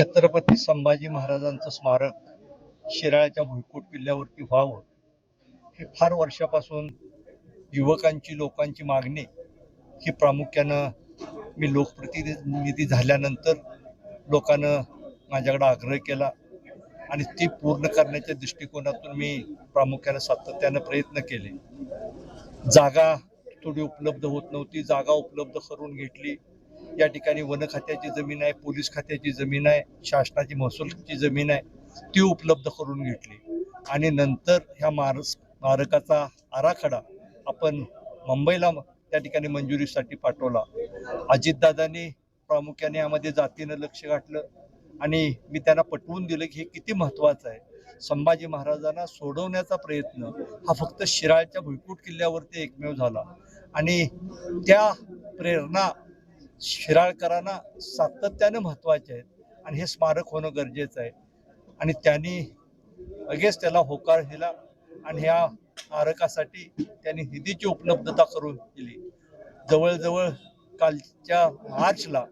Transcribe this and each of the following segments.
छत्रपती संभाजी महाराजांचं स्मारक शिराळ्याच्या भुईकोट किल्ल्यावरती व्हावं हे फार वर्षापासून युवकांची लोकांची मागणी ही प्रामुख्यानं मी लोकप्रतिनिधी झाल्यानंतर लोकांना माझ्याकडे आग्रह केला आणि ती पूर्ण करण्याच्या दृष्टिकोनातून मी प्रामुख्यानं सातत्यानं प्रयत्न केले. जागा थोडी उपलब्ध होत नव्हती, जागा उपलब्ध करून घेतली. या ठिकाणी वन खात्याची जमीन आहे, पोलीस खात्याची जमीन आहे, शासनाची महसूलची जमीन आहे, ती उपलब्ध करून घेतली आणि नंतर ह्या स्मारकाचा आराखडा आपण मुंबईला त्या ठिकाणी मंजुरीसाठी पाठवला. अजितदादांनी प्रामुख्याने यामध्ये जातीनं लक्ष घातलं आणि मी त्यांना पटवून दिलं की हे किती महत्त्वाचं आहे. संभाजी महाराजांना सोडवण्याचा प्रयत्न हा फक्त शिराळ्याच्या भुईकोट किल्ल्यावरती एकमेव झाला आणि त्या प्रेरणा शिराळकरांना सातत्यानं महत्त्वाचे आहेत आणि हे स्मारक होणं गरजेचं आहे. आणि त्यांनी लगेच त्याला होकार दिला आणि ह्या स्मारकासाठी त्यांनी निधीची उपलब्धता करून दिली. जवळजवळ कालच्या मार्चला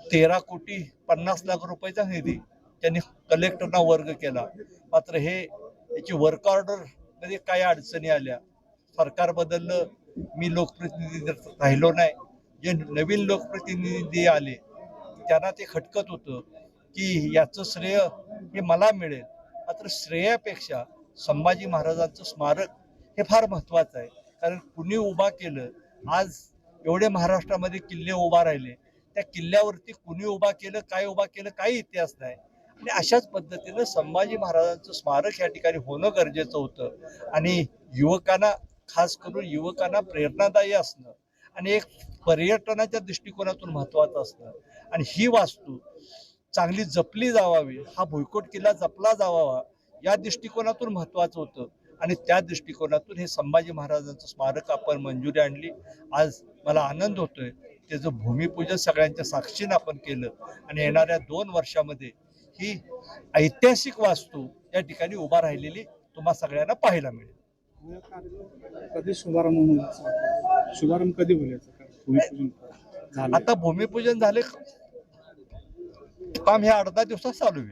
13,50,00,000 रुपयाचा निधी त्यांनी कलेक्टरना वर्ग केला. मात्र याची वर्क ऑर्डर मध्ये काही अडचणी आल्या, सरकार बदललं, मी लोकप्रतिनिधी राहिलो नाही. जे नवीन लोकप्रतिनिधी आले त्यांना ते खटकत होतं की याचं श्रेय हे मला मिळेल. मात्र श्रेयापेक्षा संभाजी महाराजांचं स्मारक हे फार महत्त्वाचं आहे. कारण कुणी उभा केलं, आज एवढे महाराष्ट्रामध्ये किल्ले उभा राहिले, त्या किल्ल्यावरती कुणी उभा केलं, काय उभा केलं, काही इतिहास नाही. आणि अशाच पद्धतीनं संभाजी महाराजांचं स्मारक या ठिकाणी होणं गरजेचं होतं आणि युवकांना, खास करून युवकांना प्रेरणादायी असणं आणि एक पर्यटनाच्या दृष्टिकोनातून महत्त्वाचं असतं आणि ही वास्तू चांगली जपली जावावी, हा भुईकोट किल्ला जपला जावा या दृष्टिकोनातून महत्त्वाचं होतं आणि त्या दृष्टिकोनातून हे संभाजी महाराजांचं स्मारक आपण मंजुरी आणली. आज मला आनंद होतोय. त्याचं भूमिपूजन सगळ्यांच्या साक्षीनं आपण केलं आणि येणाऱ्या 2 वर्षामध्ये ही ऐतिहासिक वास्तू या ठिकाणी उभा राहिलेली तुम्हा सगळ्यांना पाहायला मिळेल. कधी शुभारंभ कधी होईल? आता भूमिपूजन झाले, काम हे 8-10 दिवसात चालू होईल.